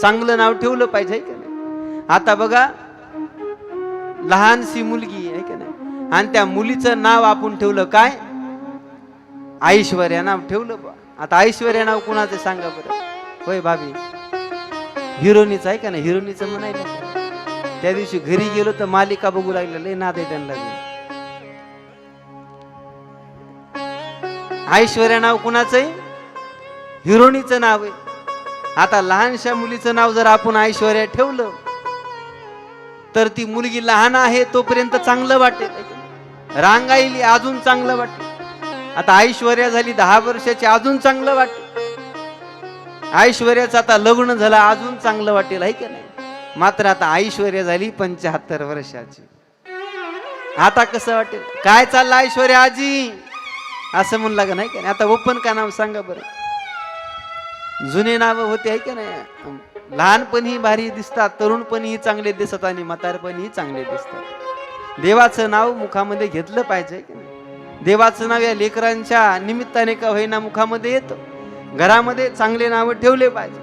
चांगलं नाव ठेवलं पाहिजे आहे का नाही. आता बघा लहानशी मुलगी आहे का नाही, आणि त्या मुलीचं नाव आपण ठेवलं काय, ऐश्वर्या नाव ठेवलं. आता ऐश्वर्या नाव कुणाचं सांगा बरं. होय भाभी, हिरोनीच आहे का नाही, हिरोनीचं म्हणायला. त्या दिवशी घरी गेलो तर मालिका बघू लागलं, लय नाद आहे त्यांना. ऐश्वर्या नाव कुणाचं आहे, हिरोनीचं नाव आहे. आता लहानशा मुलीचं नाव जर आपण ऐश्वर्या ठेवलं तर ती मुलगी लहान आहे तोपर्यंत चांगलं वाटेल, रांगायली अजून चांगलं वाटेल. आता ऐश्वर्या झाली 10 वर्षाची अजून चांगलं वाटेल. ऐश्वर्याचं आता लग्न झालं अजून चांगलं वाटेल आहे का नाही. मात्र आता ऐश्वर्या झाली 75 वर्षाची, आता कसं वाटेल. काय चाललं ऐश्वर्या आजी असं म्हणलं का नाही का नाही. आता ओपन का नाव सांगा बरं. जुने नाव होते आहे का नाही, लहानपणी भारी दिसतात, तरुणपणीही चांगले दिसतात आणि म्हातारपणीही चांगले दिसतात. देवाचं नाव मुखामध्ये घेतलं पाहिजे की नाही. देवाचं नाव या लेकरांच्या निमित्ताने का होईना मुखामध्ये येतं. घरामध्ये चांगले नाव ठेवले पाहिजे.